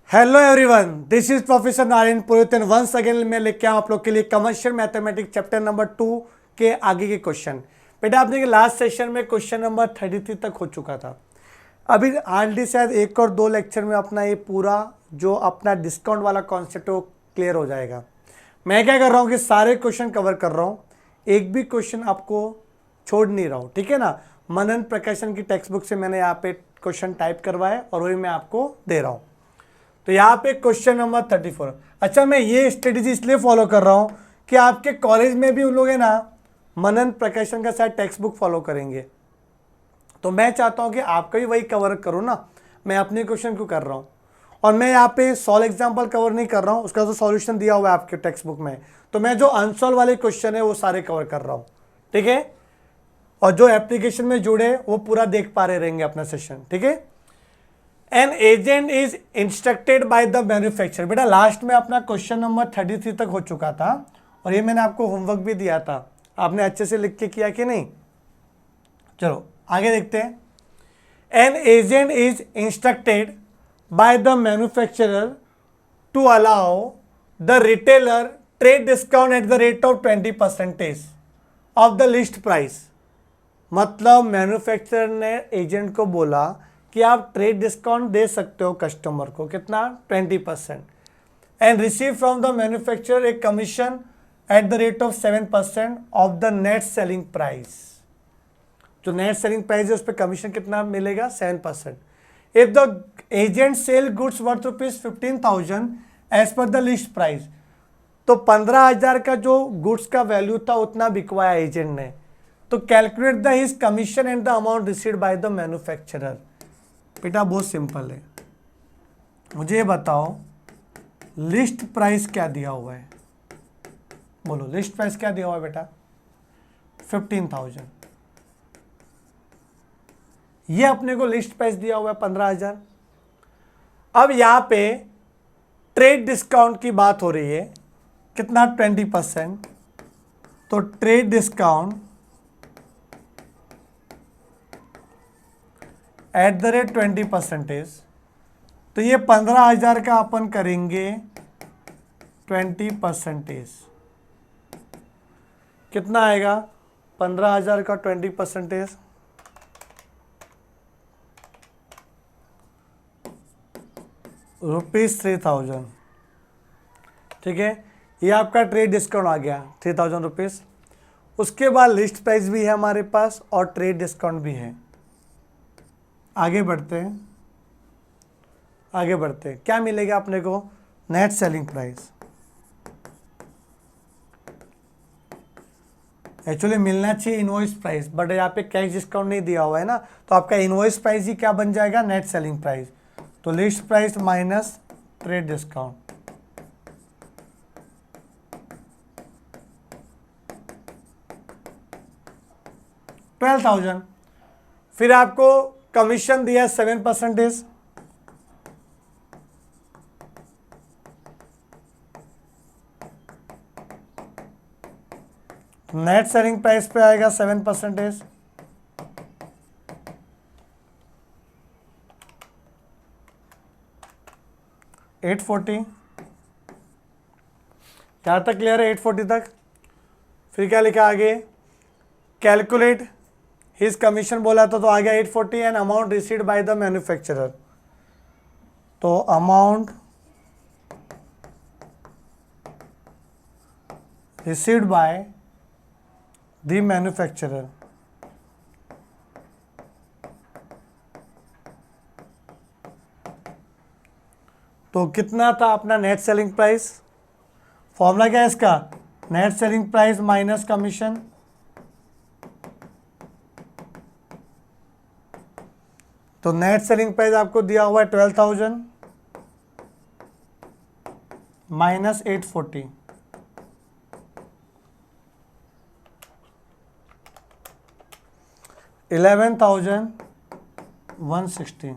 Hello everyone, this is professor Narayan Purohit and once again मैं लेके आऊँ आप लोग के लिए कमर्शियल मैथमेटिक्स चैप्टर नंबर 2 के आगे के क्वेश्चन। बेटा आपने लास्ट सेशन में क्वेश्चन नंबर 33 तक हो चुका था। अभी हार्डली शायद एक और दो लेक्चर में अपना ये पूरा जो अपना डिस्काउंट वाला कॉन्सेप्ट है वो क्लियर हो जाएगा। मैं क्या कर रहा हूँ कि सारे क्वेश्चन कवर कर रहा हूँ, एक भी क्वेश्चन आपको छोड़ नहीं रहा हूँ, ठीक है ना। मनन प्रकाशन की टेक्स्ट बुक से मैंने यहाँ पे क्वेश्चन टाइप करवाया और वही मैं आपको दे रहा हूँ। तो यहाँ पे क्वेश्चन नंबर 34। अच्छा, मैं ये स्ट्रेटेजी इसलिए फॉलो कर रहा हूँ कि आपके कॉलेज में भी उन लोग है ना मनन प्रकाशन का शायद टेक्स्ट बुक फॉलो करेंगे, तो मैं चाहता हूँ कि आपका भी वही कवर करो ना। मैं अपने क्वेश्चन क्यों कर रहा हूँ, और मैं यहाँ पे सॉल्व एग्जाम्पल कवर नहीं कर रहा हूँ, उसका तो सॉल्यूशन दिया हुआ है आपके टेक्स्ट बुक में, तो मैं जो अनसॉल्व वाले क्वेश्चन है वो सारे कवर कर रहा हूँ, ठीक है। और जो एप्लीकेशन में जुड़े वो पूरा देख पा रहे रहेंगे अपना सेशन, ठीक है। N agent is instructed by the manufacturer. बेटा लास्ट में अपना क्वेश्चन नंबर 33 तक हो चुका था और ये मैंने आपको होमवर्क भी दिया था, आपने अच्छे से लिख के किया कि नहीं। चलो आगे देखते हैं। An agent is instructed by the manufacturer to allow the retailer trade discount at the rate of 20% of the list price. मतलब मैन्युफैक्चरर ने एजेंट को बोला कि आप ट्रेड डिस्काउंट दे सकते हो कस्टमर को, कितना 20%, and receive from the manufacturer a commission at the rate of 7% of the net selling price. जो नेट सेलिंग प्राइस है उस पर कमीशन कितना मिलेगा, 7%। If the agent sell goods worth ₹15,000 as per the list price, तो 15,000 का जो goods का वैल्यू था उतना बिकवाया एजेंट ने, तो calculate the his commission and the amount received by the manufacturer. बेटा बहुत सिंपल है, मुझे ये बताओ लिस्ट प्राइस क्या दिया हुआ है, बोलो लिस्ट प्राइस क्या दिया हुआ है बेटा, 15,000। ये अपने को लिस्ट प्राइस दिया हुआ है 15,000। अब यहां पे ट्रेड डिस्काउंट की बात हो रही है, कितना 20%, तो trade discount at the rate 20%, तो ये 15,000 का अपन करेंगे 20%, कितना आएगा 15,000 का 20%, ₹3,000, ठीक है। ये आपका ट्रेड डिस्काउंट आ गया 3,000 रुपीज़। उसके बाद लिस्ट प्राइस भी है हमारे पास और ट्रेड डिस्काउंट भी है। आगे बढ़ते हैं, आगे बढ़ते हैं, क्या मिलेगा अपने को, नेट सेलिंग प्राइस। एक्चुअली मिलना चाहिए इनवॉइस प्राइस, बट यहाँ पे कैश डिस्काउंट नहीं दिया हुआ है ना, तो आपका इनवॉइस प्राइस ही क्या बन जाएगा, नेट सेलिंग प्राइस। तो list price minus trade discount, $12,000। फिर आपको कमीशन दिया 7%, नेट सेलिंग प्राइस पे आएगा 7%, $840। यहाँ तक क्लियर है, 840 तक। फिर क्या लिखा आगे, कैलकुलेट हिज कमीशन बोला था तो आ गया 840 and amount received by the manufacturer, तो amount received by the manufacturer, तो कितना था अपना नेट सेलिंग प्राइस। फॉर्मूला क्या है इसका, net selling price minus commission, तो नेट सेलिंग प्राइस आपको दिया हुआ है 12,000 माइनस 840, $11,160।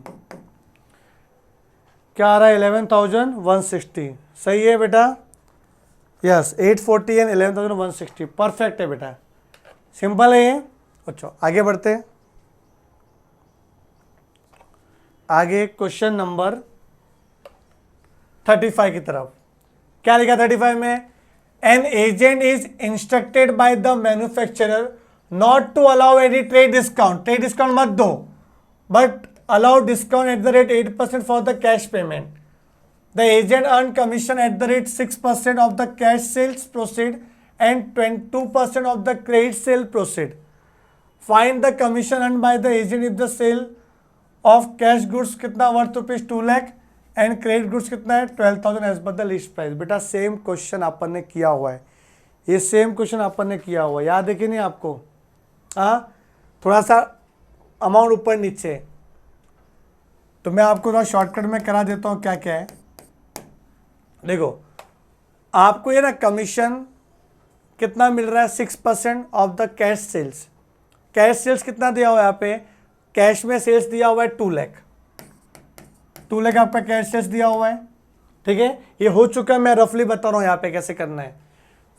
क्या आ रहा है, 11,160, सही है बेटा, यस 840 एंड 11,160 परफेक्ट है बेटा, सिंपल है ये। अच्छा आगे बढ़ते हैं, आगे क्वेश्चन नंबर 35 की तरफ। क्या लिखा 35 में? An agent is instructed by the manufacturer not to allow any trade discount. Trade discount मत दो, but allow discount at the rate 8% for the cash payment. The agent earn commission at the rate 6% of the cash sales proceed and 22% of the credit sale proceed. Find the commission earn by the agent if the sale of cash goods कितना worth rupees 2 lakh and credit goods कितना है 12,000 as per the list price. बेटा same question अपन ने किया हुआ है, ये सेम क्वेश्चन अपन ने किया हुआ है, याद है कि नहीं आपको? हाँ, थोड़ा सा अमाउंट ऊपर नीचे, तो मैं आपको थोड़ा शॉर्टकट में करा देता हूँ क्या क्या है। देखो आपको ये ना कमीशन कितना मिल रहा है 6% of the cash sales. Cash sales कितना दिया हुआ है यहाँ पे? कैश में सेल्स दिया हुआ है 2 लाख, 2 लाख आपका कैश सेल्स दिया हुआ है, ठीक है। ये हो चुका है, मैं रफली बता रहा हूँ यहाँ पे कैसे करना है।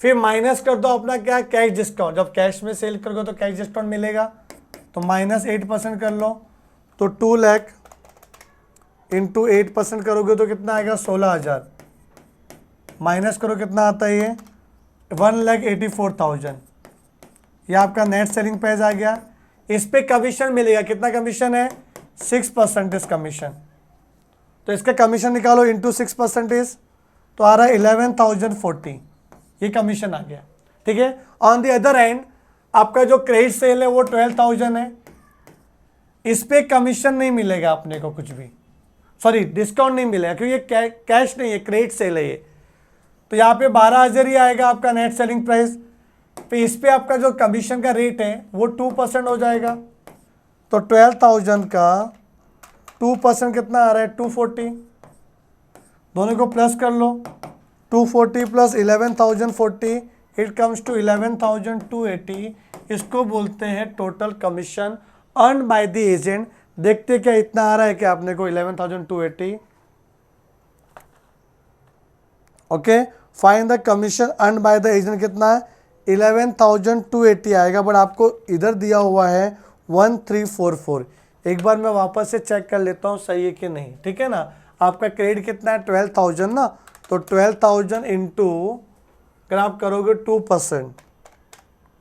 फिर माइनस कर दो अपना क्या, कैश डिस्काउंट। जब कैश में सेल करोगे तो कैश डिस्काउंट मिलेगा, तो -8% कर लो, तो 2 लाख इंटू 8% करोगे तो कितना आएगा 16,000। माइनस करो कितना आता है ये 1,84,000। ये आपका नेट सेलिंग प्राइस आ गया। इस पे कमीशन मिलेगा, कितना कमीशन है 6% कमीशन, तो इसका कमीशन निकालो इंटू 6% तो आ रहा है 11,040, ये कमीशन आ गया, ठीक है। ऑन द अदर एंड आपका जो क्रेडिट सेल है वो 12,000 है, इस पे कमीशन नहीं मिलेगा अपने को कुछ भी, सॉरी डिस्काउंट नहीं मिलेगा क्योंकि ये कैश नहीं है, क्रेडिट सेल है ये। तो यहाँ पे 12,000 ही आएगा आपका नेट सेलिंग प्राइस। तो इस पे आपका जो कमीशन का रेट है वो 2% हो जाएगा, तो 12,000 का 2% कितना आ रहा है 240। दोनों को प्लस कर लो, 240 प्लस 11,040 इट कम्स टू 11,280। इसको बोलते हैं total commission earn by the agent. देखते क्या इतना आ रहा है क्या आपने को 11,280। Okay, find the commission earn by the agent कितना है 11,280 आएगा, बट आपको इधर दिया हुआ है 1344। एक बार मैं वापस से चेक कर लेता हूँ सही है कि नहीं, ठीक है ना। आपका क्रेडिट कितना है 12,000 ना, तो 12,000 इंटू अगर आप करोगे 2%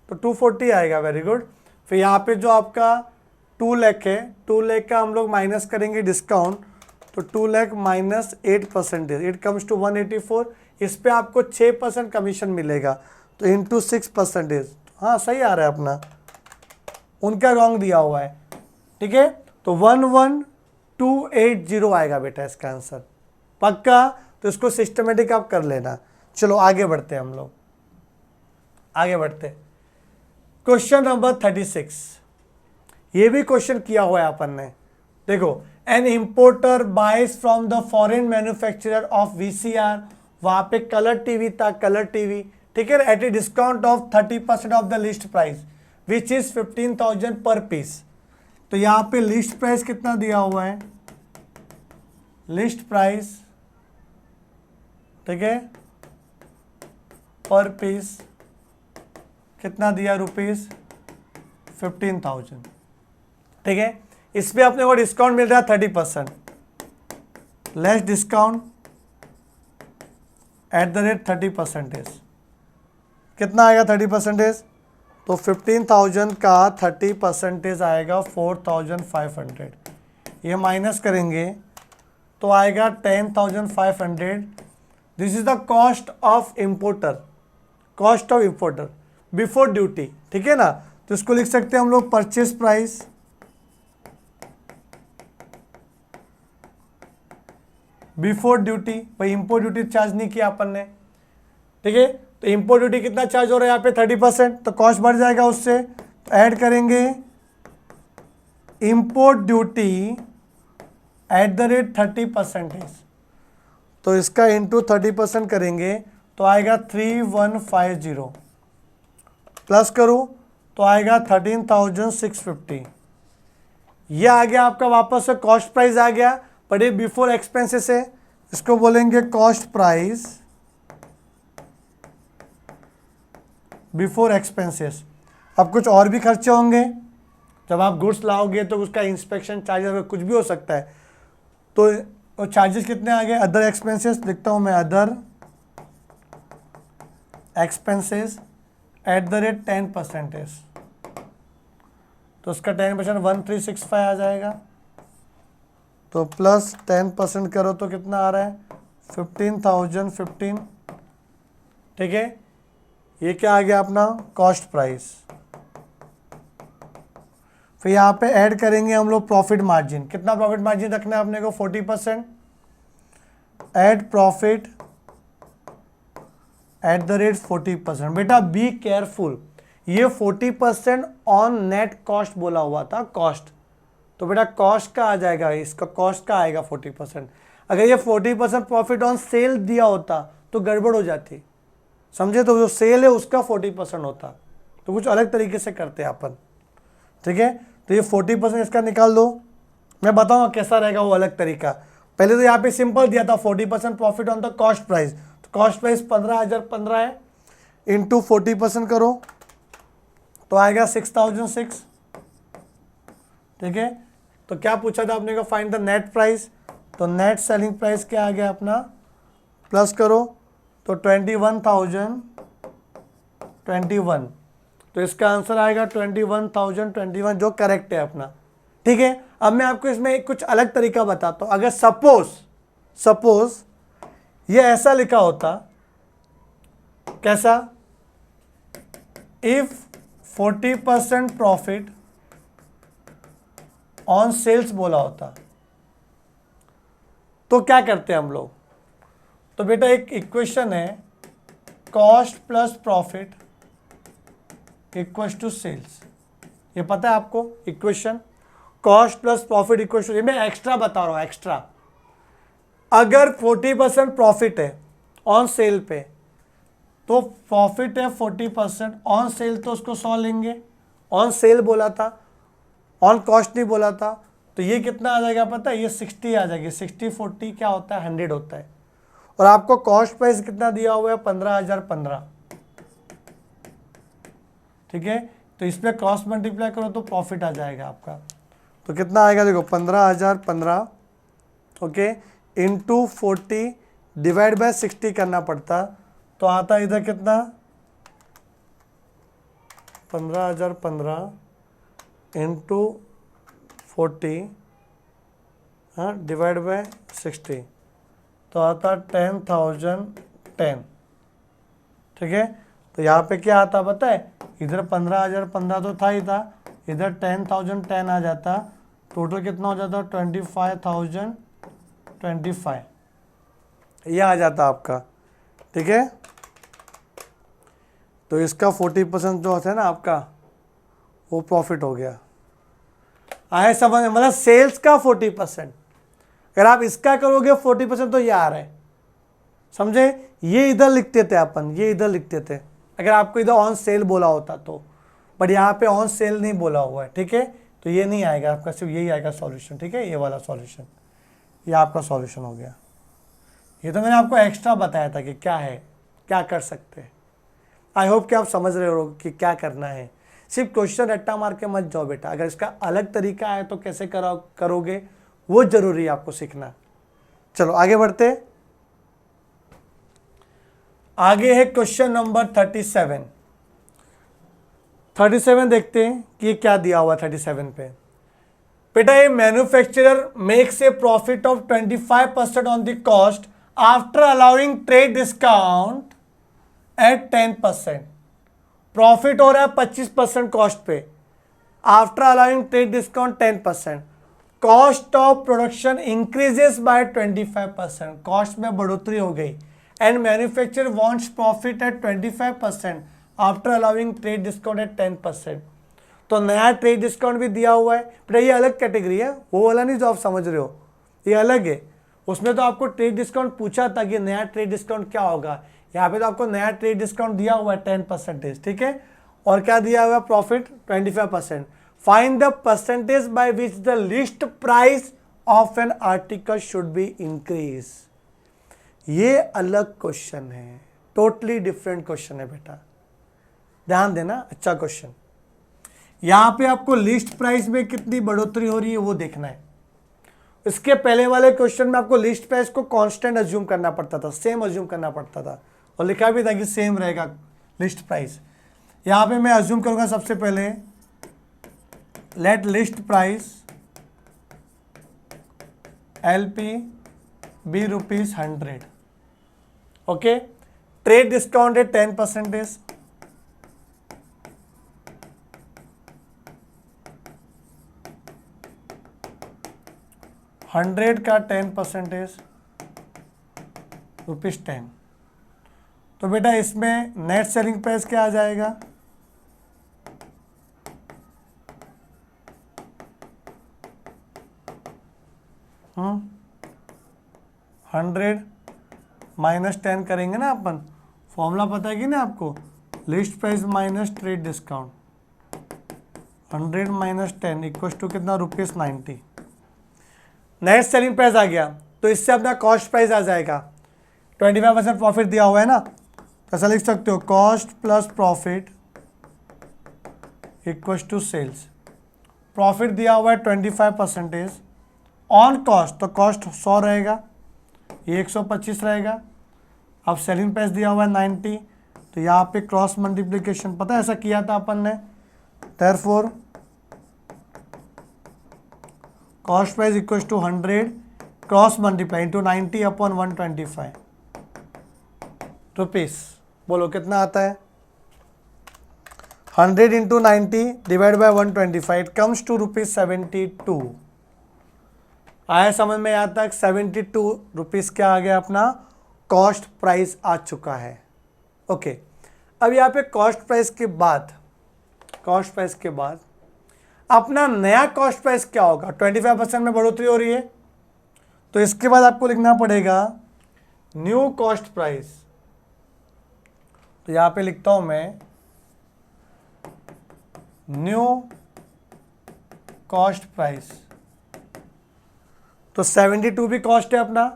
तो 240 आएगा, वेरी गुड। फिर यहाँ पे जो आपका 2 लाख है, 2 लाख का हम लोग माइनस करेंगे डिस्काउंट, तो 2 lakh minus 8% it comes to 184। इस पे आपको 6% कमीशन मिलेगा, तो इंटू 6%। हाँ सही आ रहा है अपना, उनका रॉन्ग दिया हुआ है, ठीक है। तो 11,280 आएगा बेटा इसका आंसर, पक्का। तो इसको सिस्टमेटिक आप कर लेना। चलो आगे बढ़ते हैं हम लोग, आगे बढ़ते। क्वेश्चन नंबर 36, ये भी क्वेश्चन किया हुआ है अपन ने। देखो, an importer buys from the foreign manufacturer of VCR, वहाँ पे कलर टीवी था, कलर टीवी, ठीक है, at a discount of 30% of the list price which is 15,000 per piece. तो यहाँ पे लिस्ट प्राइस कितना दिया हुआ है, लिस्ट प्राइस, ठीक है, पर पीस कितना दिया रुपीज 15,000, ठीक है। इस पे अपने को डिस्काउंट मिल रहा है 30%, less discount at the rate 30%। कितना आएगा 30%? तो 15,000 का 30% आएगा 4,500। ये माइनस करेंगे तो आएगा 10,500। This is the cost of importer, cost of importer before duty, ठीक है ना। तो इसको लिख सकते हैं हम लोग परचेज प्राइस बिफोर ड्यूटी। भाई इम्पोर्ट ड्यूटी चार्ज नहीं किया अपन ने, ठीक है। तो इम्पोर्ट ड्यूटी कितना चार्ज हो रहा है यहाँ पे 30%, तो कॉस्ट बढ़ जाएगा उससे, तो ऐड करेंगे import duty eight the rate 30%। तो इसका इंटू 30% करेंगे तो आएगा 3,150, प्लस करूँ तो आएगा 13,650। ये आ गया आपका वापस से कॉस्ट प्राइस आ गया, बट ये बिफोर एक्सपेंसेस है, इसको बोलेंगे कॉस्ट प्राइस बिफोर एक्सपेंसेस। अब कुछ और भी खर्चे होंगे, जब आप गुड्स लाओगे तो उसका इंस्पेक्शन चार्जेस कुछ भी हो सकता है, तो और चार्जेस कितने आ गए, अदर एक्सपेंसेस लिखता हूँ मैं, other expenses eight the rate 10%, तो उसका 10% 1365 आ जाएगा। तो प्लस 10% करो तो कितना आ रहा है, 15,015। ठीक है, ये क्या आ गया अपना कॉस्ट प्राइस। फिर यहाँ पे ऐड करेंगे हम लोग प्रॉफिट मार्जिन। कितना प्रॉफिट मार्जिन रखना है अपने को, 40%। Add profit eight the rate 40%। बेटा बी केयरफुल, ये 40% ऑन नेट कॉस्ट बोला हुआ था, कॉस्ट, तो बेटा कॉस्ट का आ जाएगा, इसका कॉस्ट का आएगा 40%। अगर ये 40% प्रॉफिट ऑन सेल दिया होता तो गड़बड़ हो जाती, समझे, तो जो सेल है उसका 40% होता, तो कुछ अलग तरीके से करते हैं अपन। ठीक है, तो ये 40% इसका निकाल दो, मैं बताऊंगा कैसा रहेगा वो अलग तरीका। पहले तो यहाँ पे सिंपल दिया था 40% profit on the cost price, तो कॉस्ट प्राइस 15,015 है, इंटू 40% करो तो आएगा 6,006। ठीक है, तो क्या पूछा था आपने को, फाइंड द नेट प्राइस, तो नेट सेलिंग प्राइस क्या आ गया अपना, प्लस करो तो 21,021, तो इसका आंसर आएगा 21,021 जो करेक्ट है अपना। ठीक है, अब मैं आपको इसमें कुछ अलग तरीका बताता हूं। अगर सपोज ये ऐसा लिखा होता, कैसा, इफ 40% प्रॉफिट ऑन सेल्स बोला होता तो क्या करते हैं हम लोग, तो बेटा एक इक्वेशन है, cost plus profit equals to sales, ये पता है आपको equation, cost plus profit equals to, ये मैं एक्स्ट्रा बता रहा हूं, एक्स्ट्रा। अगर 40% प्रॉफिट है ऑन सेल पे, तो प्रॉफिट है 40% ऑन सेल, तो उसको 100 लेंगे, ऑन सेल बोला था, ऑन कॉस्ट नहीं बोला था, तो ये कितना आ जाएगा पता है, ये 60 आ जाएगी, 60 40 क्या होता है, 100 होता है। और आपको कॉस्ट प्राइस कितना दिया हुआ है, 15,015। ठीक है, तो इसमें कॉस्ट मल्टीप्लाई करो तो प्रॉफिट आ जाएगा आपका, तो कितना आएगा देखो 15,015, ओके, इंटू 40 डिवाइड बाय 60 करना पड़ता, तो आता इधर कितना, 15,015 इंटू 40, हाँ, डिवाइड बाय 60, तो आता 10,010। ठीक है, तो यहाँ पे क्या आता पता है, इधर 15,015 तो था ही था, इधर 10,010 आ जाता, टोटल कितना हो जाता, 25,025, ये आ जाता आपका। ठीक है, तो इसका 40% जो होता है ना आपका, वो प्रॉफिट हो गया, आए समझ, मतलब सेल्स का 40%। अगर आप इसका करोगे 40% तो ये आ रहा है, समझे, ये इधर लिखते थे अपन, ये इधर लिखते थे अगर आपको इधर ऑन सेल बोला होता तो, बट यहाँ पे ऑन सेल नहीं बोला हुआ है। ठीक है, तो ये नहीं आएगा आपका, सिर्फ यही आएगा सॉल्यूशन। ठीक है, ये वाला सॉल्यूशन, ये आपका सॉल्यूशन हो गया। ये तो मैंने आपको एक्स्ट्रा बताया था कि क्या है, क्या कर सकते हैं। आई होप कि आप समझ रहे हो कि क्या करना है, सिर्फ क्वेश्चन रट्टा मार के मत जाओ बेटा, अगर इसका अलग तरीका है तो कैसे करोगे वो जरूरी है आपको सीखना। चलो आगे बढ़ते, आगे है क्वेश्चन नंबर 37 देखते हैं कि ये क्या दिया हुआ 37 पे। बेटा ये manufacturer makes a profit of 25% on the cost after allowing trade discount at 10%। Profit हो रहा है 25% कॉस्ट पे, after allowing trade discount 10%। Cost of production increases by 25%, cost में बढ़ोतरी हो गई, and manufacturer wants profit at 25% after allowing trade discount at 10%। तो नया ट्रेड डिस्काउंट भी दिया हुआ है, पर ये अलग कैटेगरी है, वो वाला नहीं जो आप समझ रहे हो, ये अलग है। उसमें तो आपको ट्रेड डिस्काउंट पूछा था कि नया ट्रेड डिस्काउंट क्या होगा, यहाँ पे तो आपको नया ट्रेड डिस्काउंट दिया हुआ है 10%। ठीक है, और क्या दिया हुआ है, profit 25%। Find the percentage by which the list price of an article should be increase. ये अलग क्वेश्चन है, टोटली डिफरेंट क्वेश्चन है बेटा, ध्यान देना, अच्छा क्वेश्चन। यहां पे आपको लिस्ट प्राइस में कितनी बढ़ोतरी हो रही है वो देखना है, इसके पहले वाले क्वेश्चन में आपको लिस्ट प्राइस को कांस्टेंट अज्यूम करना पड़ता था, सेम अज्यूम करना पड़ता था और लिखा भी था कि सेम रहेगा लिस्ट प्राइस। यहाँ पे मैं अज्यूम करूँगा सबसे पहले let list price LP be ₹100। Okay, trade discount है 10%, $100 का 10% ₹10। तो बेटा इसमें नेट सेलिंग प्राइस क्या आ जाएगा, $100 -10 करेंगे ना अपन, फॉर्मूला पता है कि ना आपको, list price minus trade discount, 100 - 10 equal to कितना ₹90। नेट सेलिंग प्राइस आ गया तो इससे अपना कॉस्ट प्राइस आ जाएगा, 25% प्रॉफिट दिया हुआ है ना, तो ऐसा लिख सकते हो cost plus profit equal to sales. Profit दिया हुआ है 25% ऑन कॉस्ट, तो कॉस्ट 100 रहेगा, ये 125 रहेगा। अब सेलिंग प्राइस दिया हुआ है 90, तो यहाँ पे क्रॉस मल्टीप्लिकेशन पता है ऐसा किया था अपन ने, therefore cost price equal to 100 cross multiply into 90 upon 125 rupees. बोलो कितना आता है, 100 into 90 divide by 125, it comes to ₹72। आया समझ में, यहाँ तक 72 रुपीज़ क्या आ गया, अपना कॉस्ट प्राइस आ चुका है। ओके, अब यहाँ पे कॉस्ट प्राइस के बाद अपना नया कॉस्ट प्राइस क्या होगा, 25% में बढ़ोतरी हो रही है, तो इसके बाद आपको लिखना पड़ेगा न्यू कॉस्ट प्राइस। तो यहाँ पे लिखता हूँ मैं न्यू कॉस्ट प्राइस, तो 72 भी कॉस्ट है अपना,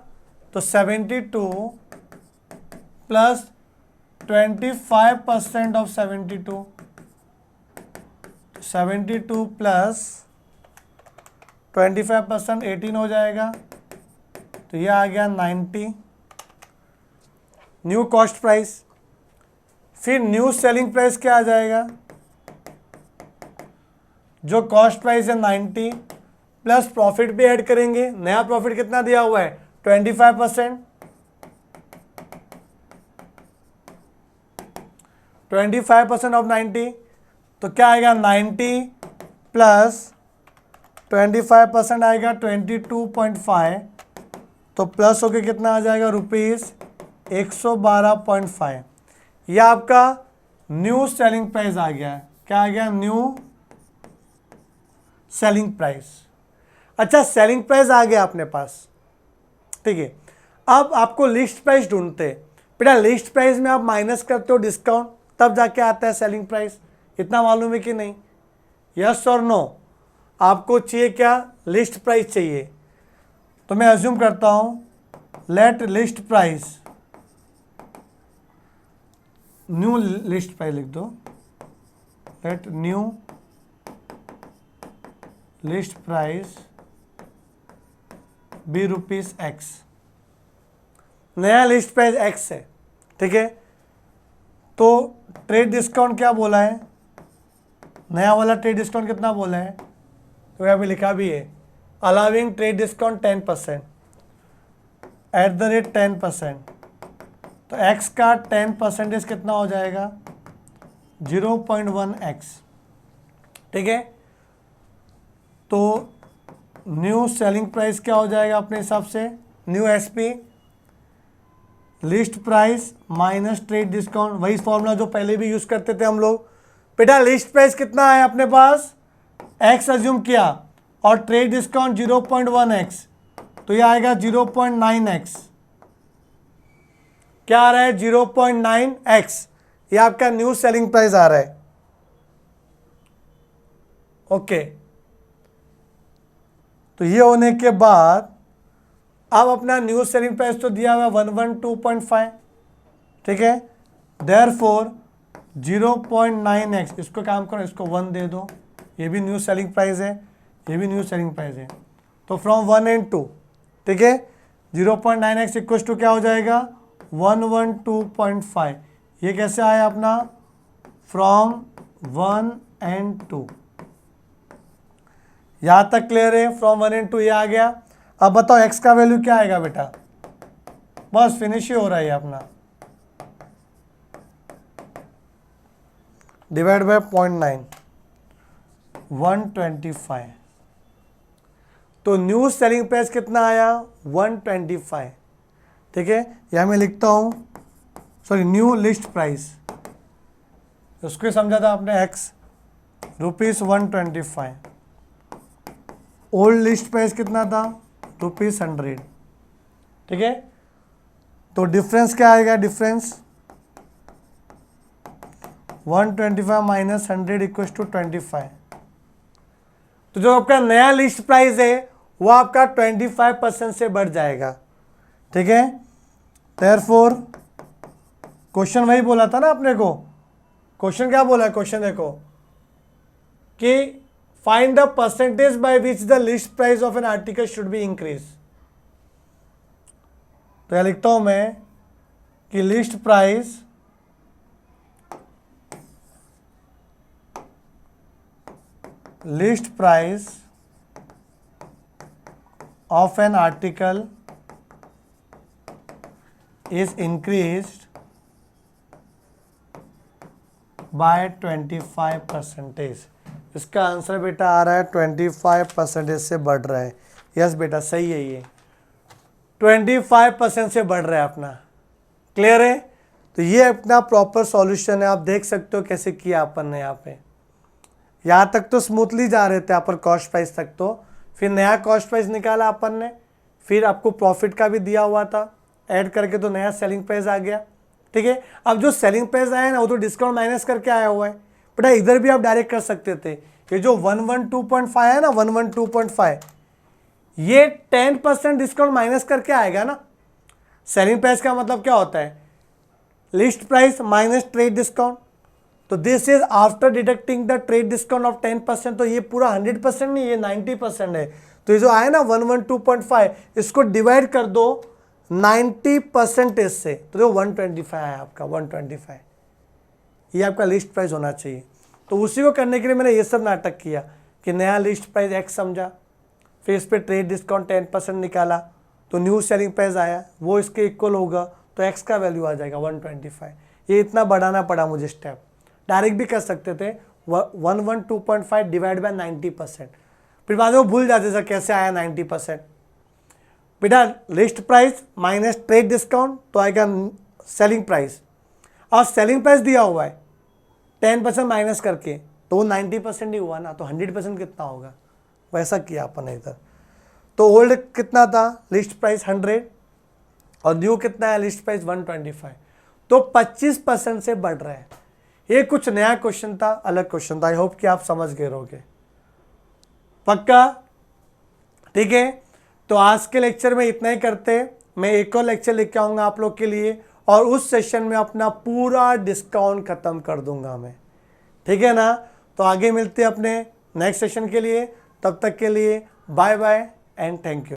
तो 72 प्लस 25% ऑफ 72, 72 प्लस 25% 18 हो जाएगा, तो ये आ गया 90 न्यू कॉस्ट प्राइस। फिर न्यू सेलिंग प्राइस क्या आ जाएगा, जो कॉस्ट प्राइस है 90 प्लस प्रॉफिट भी ऐड करेंगे, नया प्रॉफिट कितना दिया हुआ है 25%, 25% ऑफ 90, तो क्या आएगा 90 प्लस 25% आएगा 22.5, तो प्लस होके कितना आ जाएगा ₹112.5। यह आपका न्यू सेलिंग प्राइस आ गया, क्या आ गया, न्यू सेलिंग प्राइस। अच्छा, सेलिंग प्राइस आ गया अपने पास, ठीक है। अब आपको लिस्ट प्राइस ढूंढते, बेटा लिस्ट प्राइस में आप माइनस करते हो डिस्काउंट, तब जाके आता है सेलिंग प्राइस, इतना मालूम है कि नहीं, यस और नो। आपको चाहिए क्या, लिस्ट प्राइस चाहिए, तो मैं अज्यूम करता हूँ let list price, new list price लिख दो, let new list price be ₹X, नया लिस्ट प्राइस X है, ठीक है। तो ट्रेड डिस्काउंट क्या बोला है, नया वाला ट्रेड डिस्काउंट कितना बोला है, तो यहाँ पे लिखा भी है allowing trade discount 10% eight the rate 10%, तो X का 10% कितना हो जाएगा 0.1X, ठीक है। तो न्यू सेलिंग प्राइस क्या हो जाएगा अपने हिसाब से, new SP list price minus trade discount, वही फॉर्मूला जो पहले भी यूज करते थे हम लोग। बेटा लिस्ट प्राइस कितना है अपने पास, X अज्यूम किया और ट्रेड डिस्काउंट 0.1X, तो ये आएगा 0.9X, क्या आ रहा है 0.9X, ये आपका न्यू सेलिंग प्राइस आ रहा है। ओके, तो ये होने के बाद अब अपना न्यू सेलिंग प्राइस तो दिया हुआ 112.5, ठीक है। देयरफॉर 0.9X, इसको काम करो, इसको 1 दे दो, ये भी न्यू सेलिंग प्राइस है, ये भी न्यू सेलिंग प्राइस है, तो फ्रॉम 1 and 2, ठीक है। 0.9x इक्वल टू क्या हो जाएगा 112.5। ये कैसे आया अपना फ्रॉम 1 and 2। यहां तक क्लियर है, फ्रॉम 1 and 2 ये आ गया। अब बताओ x का वैल्यू क्या आएगा बेटा, बस फिनिश ही हो रहा है अपना, डिवाइड बाय 0.9, 125। तो न्यू सेलिंग प्राइस कितना आया 125, ठीक है। यहां मैं लिखता हूं, सॉरी न्यू लिस्ट प्राइस, उसको समझा था आपने x ₹125। ओल्ड लिस्ट प्राइस कितना था ₹100, ठीक है। तो डिफरेंस क्या आएगा, डिफरेंस 125 माइनस 100 इक्वल टू 25। तो जो आपका नया लिस्ट प्राइस है वो आपका 25% से बढ़ जाएगा, ठीक है। देयरफॉर क्वेश्चन वही बोला था ना अपने को, क्वेश्चन क्या बोला है, क्वेश्चन देखो कि find the percentage by which the list price of an article should be increase. तो यह लिखता हूं मैं कि list price of an article is increased by 25%। इसका आंसर बेटा आ रहा है 25% से बढ़ रहा है। यस बेटा सही है, ये 25% से बढ़ रहा है अपना, क्लियर है। तो ये अपना प्रॉपर सॉल्यूशन है, आप देख सकते हो कैसे किया अपन ने। यहाँ पे यहाँ तक तो स्मूथली जा रहे थे अपन कॉस्ट प्राइस तक, तो फिर नया कॉस्ट प्राइस निकाला अपन ने, फिर आपको प्रॉफिट का भी दिया हुआ था ऐड करके, तो नया सेलिंग प्राइस आ गया, ठीक है। अब जो सेलिंग प्राइस आया ना वो तो डिस्काउंट माइनस करके आया हुआ है बेटा। इधर भी आप डायरेक्ट कर सकते थे, ये जो 112.5 है ना 112.5, ये 10% डिस्काउंट माइनस करके आएगा ना। सेलिंग प्राइस का मतलब क्या होता है, list price minus trade discount. तो this is after deducting the trade discount of 10%। तो ये पूरा 100% नहीं, ये 90% है। तो ये जो आया ना 112.5, इसको डिवाइड कर दो 90% से, तो जो 125 है आपका 125, ये आपका लिस्ट प्राइस होना चाहिए। तो उसी को करने के लिए मैंने ये सब नाटक किया कि नया लिस्ट प्राइस x समझा, फिर इस पर ट्रेड डिस्काउंट 10% निकाला, तो न्यू सेलिंग प्राइस आया, वो इसके इक्वल होगा, तो x का वैल्यू आ जाएगा 125। ये इतना बढ़ाना पड़ा मुझे स्टेप, डायरेक्ट भी कर सकते थे 112.5 डिवाइड बाय 90%, फिर बाद में वो भूल जाते सर कैसे आया 90%। बेटा list price minus trade discount तो आएगा सेलिंग प्राइस, और सेलिंग प्राइस दिया हुआ है 10% माइनस करके, तो वो 90% ही हुआ ना, तो 100% कितना होगा, वैसा किया अपन ने इधर। तो ओल्ड कितना था लिस्ट प्राइस 100 और न्यू कितना है लिस्ट प्राइस 125, तो 25% से बढ़ रहा है। ये कुछ नया क्वेश्चन था, अलग क्वेश्चन था, आई होप कि आप समझ गए रहोगे, पक्का, ठीक है। तो आज के लेक्चर में इतना ही करते, मैं एक और लेक्चर लेके आऊँगा आप लोग के लिए, और उस सेशन में अपना पूरा डिस्काउंट ख़त्म कर दूंगा मैं, ठीक है ना। तो आगे मिलते हैं अपने नेक्स्ट सेशन के लिए, तब तक के लिए bye bye and thank you.